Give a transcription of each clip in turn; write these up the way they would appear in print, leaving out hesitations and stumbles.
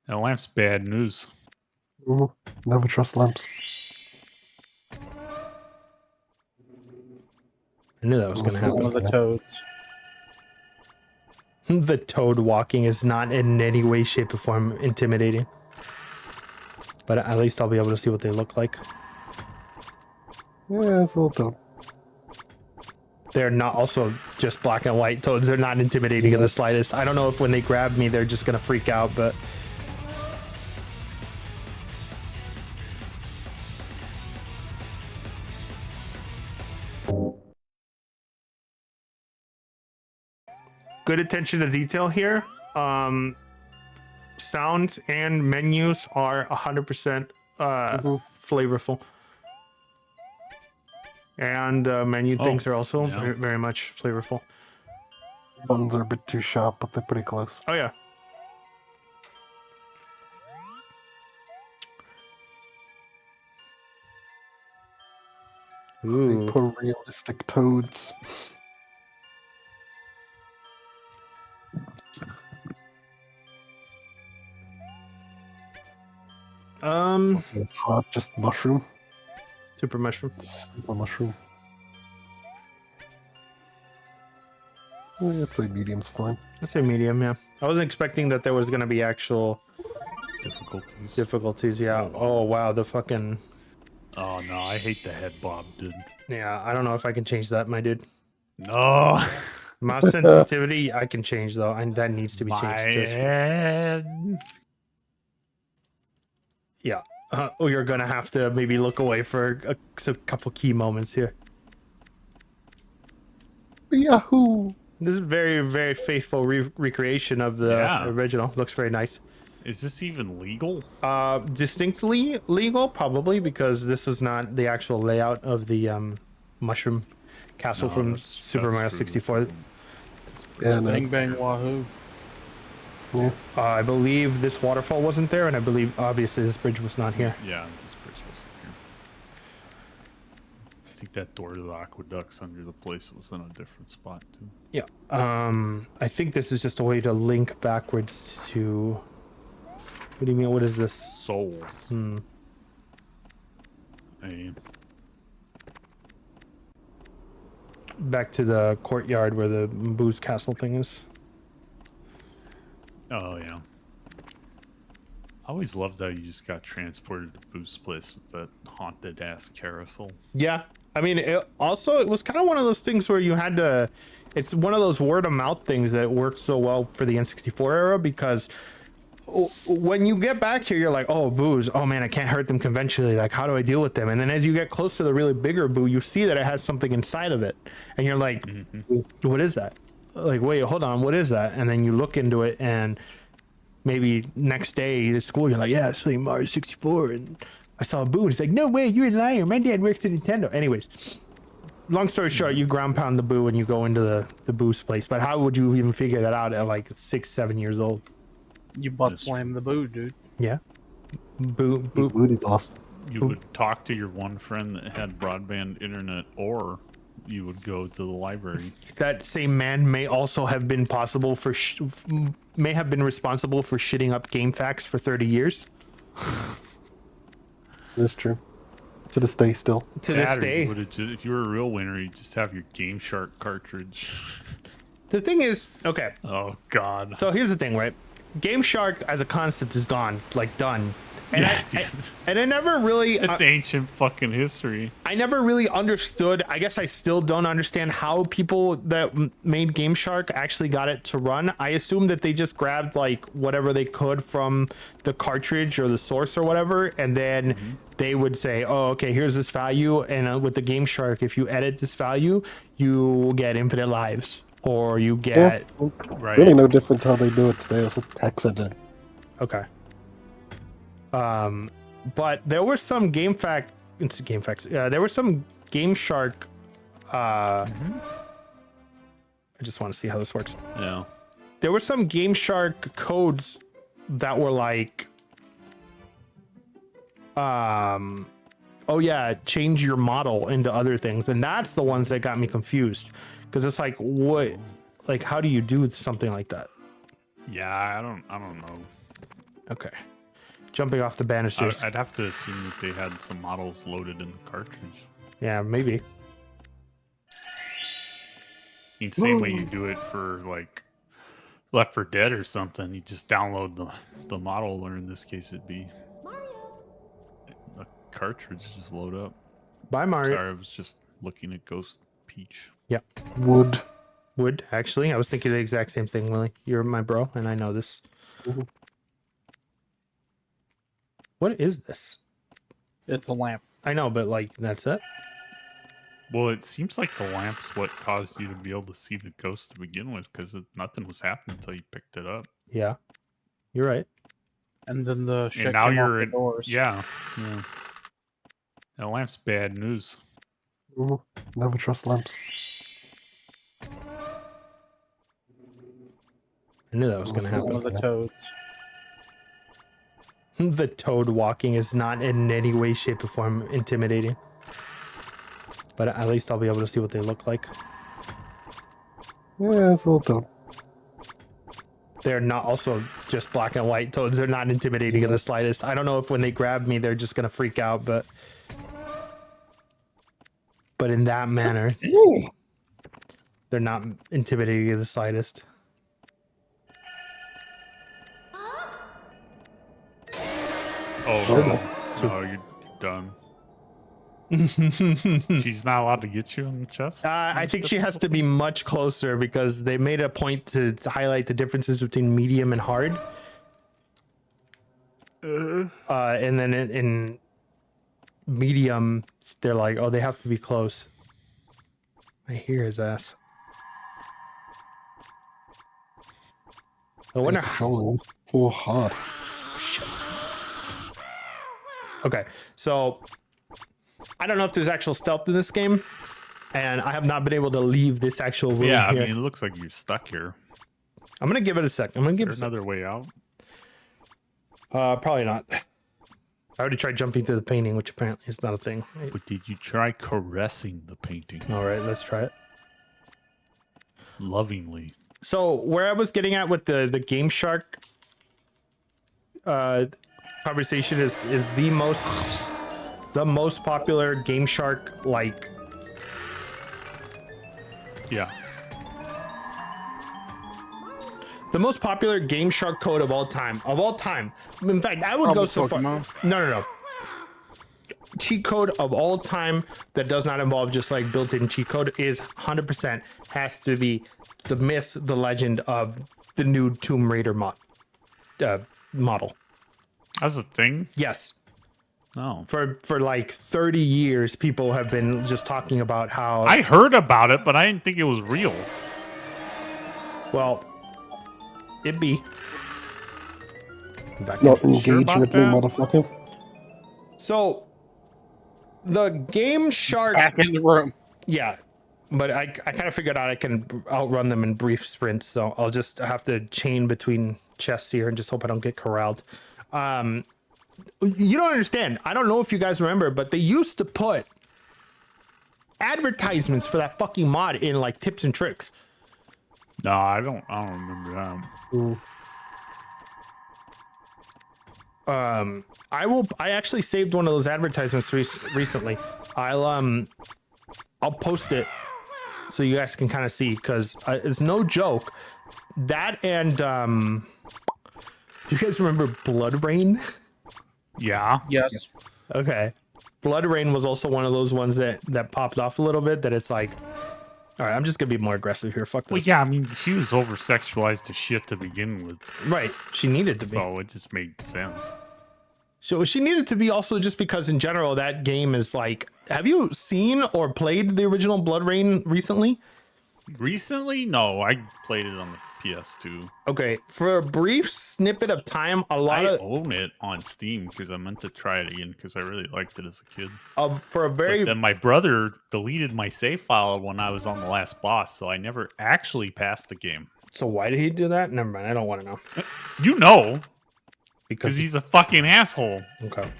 That lamp's bad news. Never trust lamps. I knew that was going to happen. One of the toads. The toad walking is not in any way, shape, or form intimidating. But at least I'll be able to see what they look like. Yeah, it's a little toad. They're not also just black and white toads. They're not intimidating in the slightest. I don't know if when they grab me, they're just going to freak out, but... Good attention to detail here. Sounds and menus are 100% flavorful. And menu things are also very, very much flavorful. Buttons are a bit too sharp, but they're pretty close. Oh, yeah. Ooh. Super realistic toads. What's this hot? Just mushroom? Super mushroom. Super mushroom. I'd say medium's fine. I'd say medium, yeah. I wasn't expecting that there was going to be actual difficulties, yeah. Oh, wow, the fucking... Oh, no, I hate the head bob, dude. Yeah, I don't know if I can change that, my dude. No! Mouse sensitivity, I can change, though, and that needs to be changed. Yeah. Oh, you're going to have to maybe look away for a couple key moments here. Yahoo! This is very, very faithful recreation of the original. Looks very nice. Is this even legal? Distinctly legal, probably, because this is not the actual layout of the mushroom castle from Super Mario 64. Yeah, no. Bang bang wahoo. Yeah. I believe this waterfall wasn't there, and I believe, obviously, this bridge was not here. Yeah, this bridge wasn't here. I think that door to the aqueduct's under the place. It was in a different spot, too. Yeah. I think this is just a way to link backwards to... What do you mean? What is this? Souls. Back to the courtyard where the Boo's castle thing is. Oh, yeah. I always loved how you just got transported to Boo's place with that haunted-ass carousel. Yeah. I mean, it was kind of one of those things where you had to... It's one of those word-of-mouth things that worked so well for the N64 era, because... when you get back here, you're like, oh, Boos, oh man, I can't hurt them conventionally, like how do I deal with them? And then as you get close to the really bigger Boo, you see that it has something inside of it, and you're like, what is that? Like, wait, hold on, what is that? And then you look into it, and maybe next day at school you're like, yeah, it's playing Mario 64 and I saw a Boo, and he's like, no way, you're a liar, my dad works at Nintendo. Anyways, long story short, you ground pound the Boo and you go into the Boo's place. But how would you even figure that out at like 6-7 years old? You butt slam the Boo, dude. Yeah. Boo. Booty boss. You would talk to your one friend that had broadband internet, or you would go to the library. That same man may also have been responsible for shitting up game facts for 30 years. That's true. To this day, still. To this day. If you were a real winner, you'd just have your Game Shark cartridge. The thing is, okay. Oh, God. So here's the thing, right? Game Shark as a concept is gone, like done. And I never really... It's ancient fucking history. I never really understood, I guess I still don't understand how people that made Game Shark actually got it to run. I assume that they just grabbed like whatever they could from the cartridge or the source or whatever, and then they would say, oh, okay, here's this value, and with the Game Shark, if you edit this value, you get infinite lives. Or you get... Really no difference how they do it today. It's just hex editing. Okay. But there were some there were some Game Shark... I just want to see how this works. Yeah. There were some Game Shark codes that were like... oh yeah, change your model into other things. And that's the ones that got me confused. Because it's like, what, like, how do you do something like that? Yeah, I don't know. Okay. Jumping off the banisters. I'd have to assume that they had some models loaded in the cartridge. Yeah, maybe. I mean, same way you do it for like Left 4 Dead or something. You just download the model, or in this case, it'd be the cartridge just load up. Bye, Mario. Sorry, I was just looking at Ghost Peach. Yeah. Wood. Would, actually. I was thinking the exact same thing, Willy. You're my bro, and I know this. Mhm. What is this? It's a lamp. I know, but like, that's it? Well, it seems like the lamp's what caused you to be able to see the ghost to begin with, because nothing was happening until you picked it up. Yeah. You're right. And then the shit And now came off you're the in. doors. Yeah. That lamp's bad news. Mhm. Never trust lamps. I knew that was going to Listen, happen. One of the toads. The toad walking is not in any way, shape, or form intimidating. But at least I'll be able to see what they look like. Yeah, it's a little toad. They're not also just black and white toads. They're not intimidating in the slightest. I don't know if when they grab me, they're just going to freak out, but in that manner, they're not intimidating in the slightest. Oh, no. No, you're done. She's not allowed to get you in the chest? I think she has to be much closer because they made a point to highlight the differences between medium and hard. And then in medium, they're like, oh, they have to be close. I hear his ass. I wonder. Controlling this full hard. Okay, so I don't know if there's actual stealth in this game, and I have not been able to leave this actual room Yeah, I here. mean, it looks like you're stuck here. I'm gonna give it a sec. I'm gonna give it Is there another way out? Probably not. I already tried jumping through the painting, which apparently is not a thing. But did you try caressing the painting All right, let's try it. lovingly? So where I was getting at with the Game Shark conversation is the most popular Game Shark like. Yeah. The most popular Game Shark code of all time. Of all time. In fact, I would go Probably so far. Pokemon. No. Cheat code of all time that does not involve just like built-in cheat code is 100% has to be the myth, the legend of the new Tomb Raider model. That's a thing? Yes. No. For like 30 years, people have been just talking about how. I heard about it, but I didn't think it was real. Well, it be. Back Not in. sure engage about with me, that? motherfucker. So, the Game Shark. Back in the room. Yeah, but I kind of figured out I can outrun them in brief sprints, so I'll just have to chain between chests here and just hope I don't get corralled. You don't understand. I don't know if you guys remember, but they used to put advertisements for that fucking mod in like tips and tricks. No, I don't remember that. I actually saved one of those advertisements recently. I'll post it so you guys can kind of see, because it's no joke. That and do you guys remember Blood Rain? Yeah. Yes. Okay. Blood Rain was also one of those ones that popped off a little bit, that it's like, all right, I'm just gonna be more aggressive here. Fuck Well, this. yeah, I mean, she was over-sexualized to shit to begin with, Right. She needed to be. so it just made sense. So she needed to be also just because in general that game is like, have you seen or played the original Blood Rain recently? Recently? No, I played it on the PS2. Okay, for a brief snippet of time, a lot I of own it on Steam because I meant to try it again because I really liked it as a kid. for a very But then my brother deleted my save file when I was on the last boss, so I never actually passed the game. So why did he do that? Never mind, I don't want to know. You know, Because because he's a fucking asshole. okay.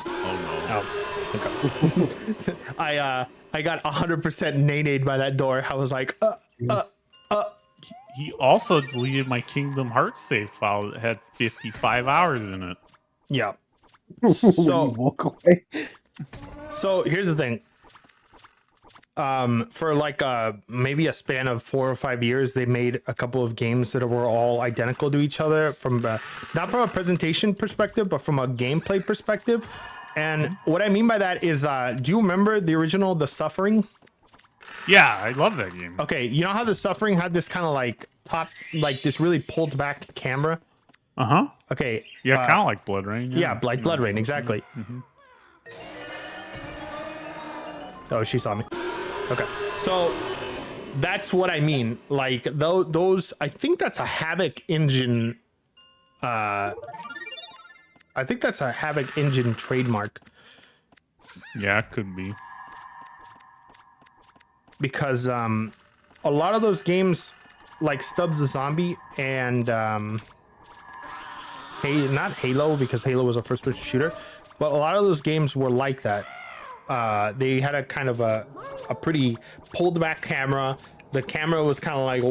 Oh Okay. I got 100% nay-nayed by that door. I was like, no. He also deleted my Kingdom Hearts save file that had 55 hours in it. Yeah. When you So walk away. so here's the thing. For like maybe a span of 4 or 5 years, they made a couple of games that were all identical to each other from not from a presentation perspective, but from a gameplay perspective. And what I mean by that is, do you remember the original The Suffering? Yeah, I love that game. Okay, you know how The Suffering had this kind of like top, like this really pulled back camera? Uh-huh. Okay. Yeah, kind of like Blood Rain. Yeah, like Blood Rain, exactly. Oh, she saw me. Okay, so that's what I mean. Like those, I think that's a Havoc engine. I think that's a Havoc engine trademark Yeah, it could be. because a lot of those games, like Stubbs the Zombie and hey, not Halo because Halo was a first-person shooter, but a lot of those games were like that. They had a kind of a pretty pulled back camera. The camera was kind of like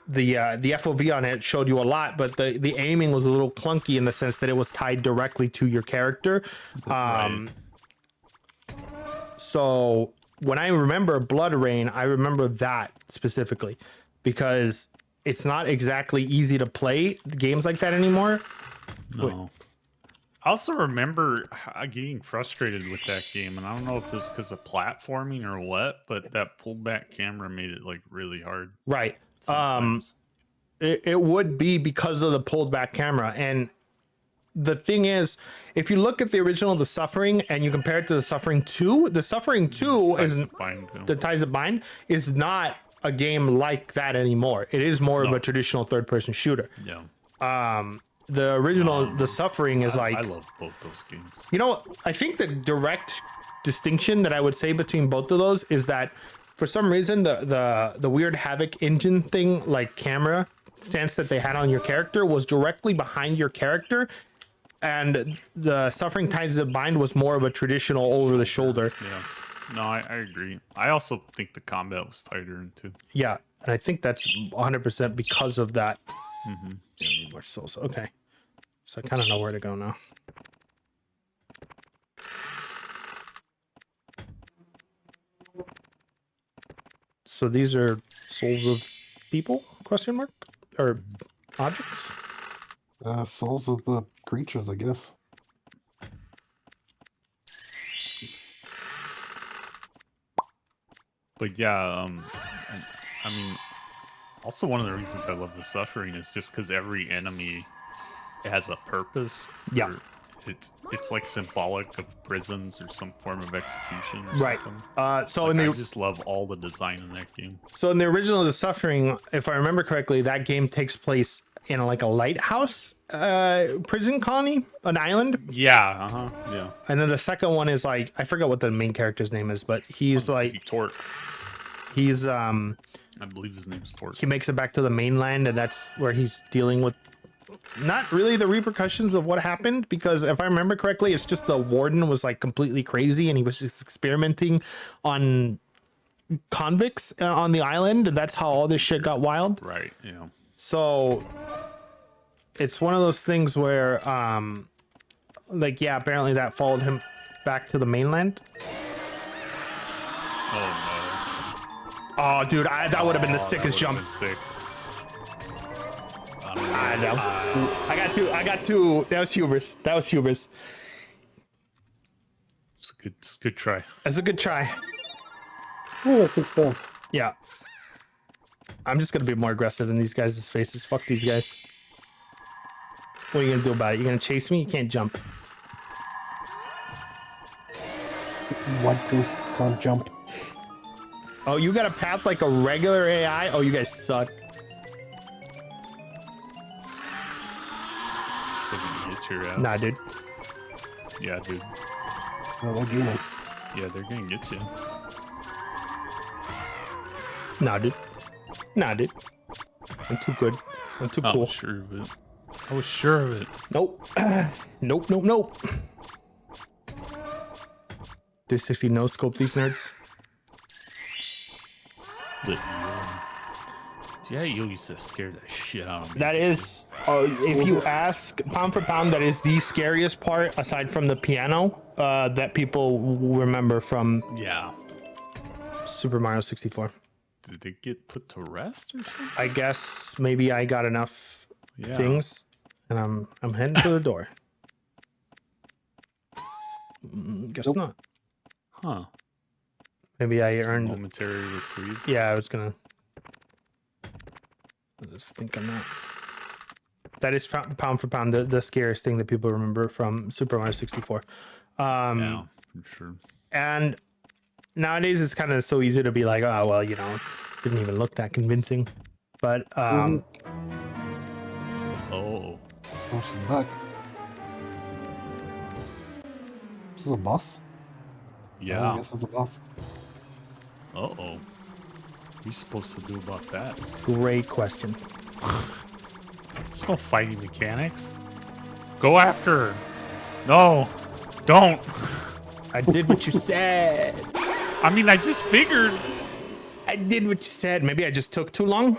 the FOV on it showed you a lot, but the aiming was a little clunky in the sense that it was tied directly to your character. Right. So when I remember Blood Rain, I remember that specifically because it's not exactly easy to play games like that anymore. No. I also remember getting frustrated with that game, and I don't know if it was because of platforming or what, but that pulled back camera made it like really hard. Right. Sometimes. It would be because of the pulled back camera. And the thing is, if you look at the original The Suffering and you compare it to The Suffering 2, The Suffering 2 is the Ties That Bind is not a game like that anymore. It is more of a traditional third-person shooter. Yeah. The original The Suffering is I love both those games. you know, I think the direct distinction that I would say between both of those is that for some reason the weird Havoc engine thing, like camera stance that they had on your character, was directly behind your character, and the Suffering Ties That Bind was more of a traditional over the shoulder. Yeah. No, I agree. I also think the combat was tighter in two. Yeah, and I think that's 100% because of that. Mm-hmm. Yeah, need more souls. Okay, so I kind of know where to go now. So these are souls of people? Question mark? Or objects? Souls of the creatures, I guess. But yeah, I mean, also one of the reasons I love The Suffering is just because every enemy has a purpose. Yeah. It's like symbolic of prisons or some form of execution. Or Right. something. So Like, in I the just love all the design in that game. so in the original The Suffering, if I remember correctly, that game takes place in like a lighthouse prison colony, an island. Yeah. Yeah. And then the second one is like, I forget what the main character's name is, but he's like Torque. he's I believe his name's Torque. he makes it back to the mainland, and that's where he's dealing with not really the repercussions of what happened, because if I remember correctly, it's just the warden was like completely crazy and he was just experimenting on convicts on the island, and that's how all this shit got wild. Right. Yeah. So it's one of those things where like, yeah, apparently that followed him back to the mainland. Oh Oh dude, that would have been the sickest that jump. would've been sick. I know. I got two. That was hubris. That was hubris. It's a good try. That's a good try. Oh, 6 stars. Yeah. I'm just gonna be more aggressive in these guys' faces. Fuck these guys. What are you gonna do about it? You gonna chase me? You can't jump. White ghost can't jump. Oh, you got a path like a regular AI? Oh, you guys suck. So they can get your ass. Nah, dude. Yeah, dude. Well, they're gaining. Yeah, they're gonna get you. Nah, dude. Nah, dude. I'm too good. I'm too I cool. was sure of it. I was sure of it. Nope. Nope, nope, nope. 360 no scope these nerds. But, yeah. Yeah, you used to scare the shit out of me. That is, if you ask pound for pound, that is the scariest part aside from the piano that people remember from Yeah. Super Mario 64. Did it get put to rest or something? I guess maybe I got enough Yeah. things, and I'm heading for the door. Guess Nope. not. Huh. Maybe I Some earned. momentary reprieve. Yeah, I was gonna. Let's think on that. That is pound for pound the scariest thing that people remember from Super Mario 64. Yeah, for sure. And nowadays it's kind of so easy to be like, oh well, you know, didn't even look that convincing. But Oh. Oh, she's back. This is a boss? I Yeah. guess it's a boss. Uh-oh. What are you supposed to do about that? great question. There's no fighting mechanics. Go after her. No. Don't. I did what you said. I mean, I just figured. I did what you said. Maybe I just took too long.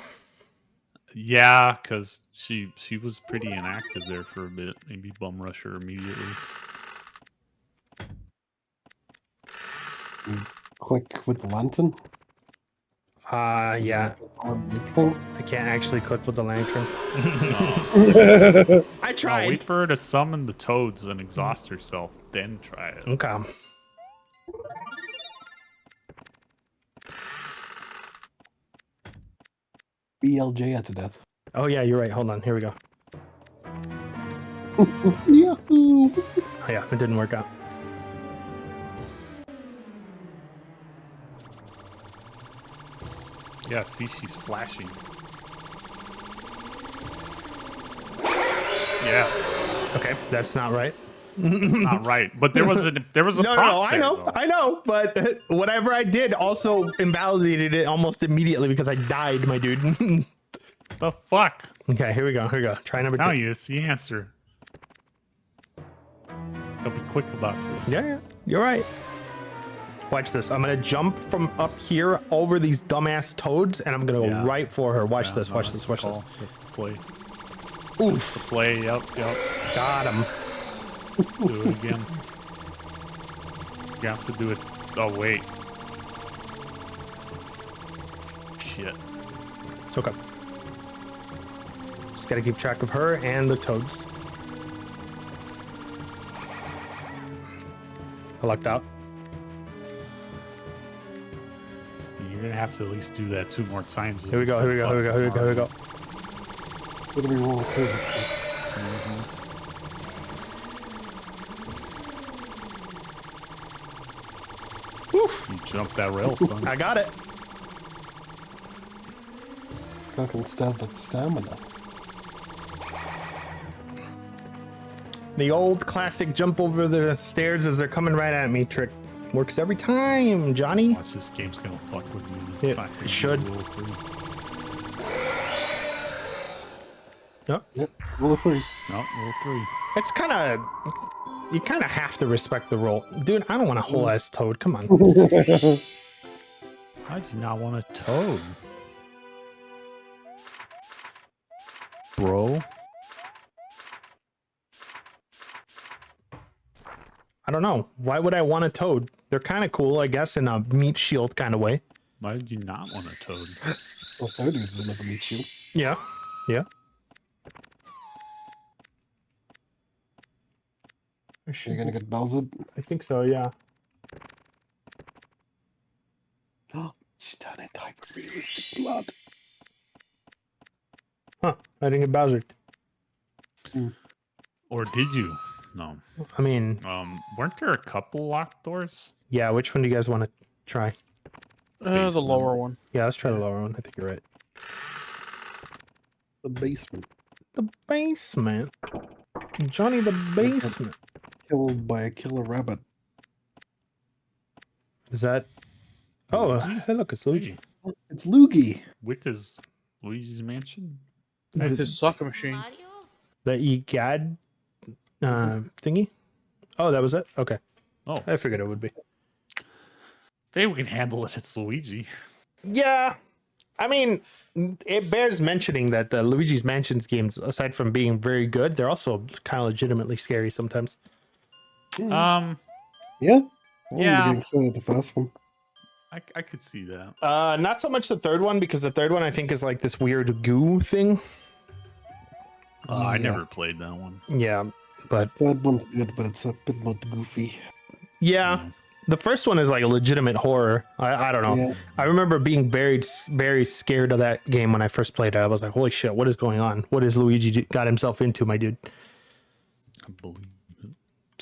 Yeah, because she was pretty inactive there for a bit. Maybe bum rush her immediately. Click with the lantern. Yeah. Big thing. I can't actually cook with the lantern. No. I No, tried. wait for her to summon the toads and exhaust herself, then try it. Okay. BLJ at to death. Oh yeah, you're right. Hold on. Here we go. Yahoo! Oh yeah, it didn't work out. Yeah, see, she's flashing. Yes, Okay, that's not right. it's not right. But there was a No, prompt I there, know, though. I know, but whatever I did also invalidated it almost immediately because I died, my dude. The fuck? Okay, here we go. Here we go. Try number Tell 2. you, it's the answer. Gotta be quick about this. Yeah, you're right. Watch this. I'm gonna jump from up here over these dumbass toads, and I'm gonna go right for her. Watch Yeah, this. no, Watch that's this. Watch the this. call. That's the play. Oof. Play, yep. Got him. Do it again. You have to do it. Oh, wait. Shit. It's okay. Just gotta keep track of her and the toads. I lucked out. You're gonna have to at least do that 2 more times. Here we go. Here we go. Here we go. Here we go. Here we go. What do we roll through this thing? Oof. You jumped that rail, son. I got it. Fucking stab that stamina. The old classic jump over the stairs as they're coming right at me trick works every time, Johnny. Watch, this game's gonna fuck with me. It It's not gonna be should. roll through. Yep. Yep, roll of threes. No, roll 3. It's kind of, you kind of have to respect the roll. Dude, I don't want a whole ass toad. Come on. I do not want a toad. Bro. I don't know. Why would I want a toad? They're kind of cool, I guess, in a meat shield kind of way. Why did you not want a toad? Well, Toad uses them as a meat shield. Yeah. Yeah. You're gonna get Bowser. I think so, yeah. She turned into hyper realistic blood. Huh. I didn't get Bowser. Or did you? No. I mean, Weren't there a couple locked doors? yeah, which one do you guys want to try? The Basement. lower one. Yeah, let's try the lower one. I think you're right. The basement. The basement. Johnny, the basement. Killed by a killer rabbit. Is that... Oh, hey, look, it's Luigi. It's Loogie. With his Luigi's Mansion? With his soccer machine. The EGAD thingy? Oh, that was it? Okay. Oh, I figured it would be. hey, we can handle it. It's Luigi. Yeah. I mean, it bears mentioning that the Luigi's Mansions games, aside from being very good, they're also kind of legitimately scary sometimes. Um, Yeah. I remember Yeah. getting scared at the first one. I could see that. Not so much the third one, because the third one I think is like this weird goo thing. I Yeah. never played that one. Yeah, but Third one's good, but it's a bit more goofy. yeah, Yeah. the first one is like a legitimate horror. I don't know. Yeah. I remember being very scared of that game when I first played it. I was like, holy shit, what is going on? What is Luigi got himself into, my dude? I believe.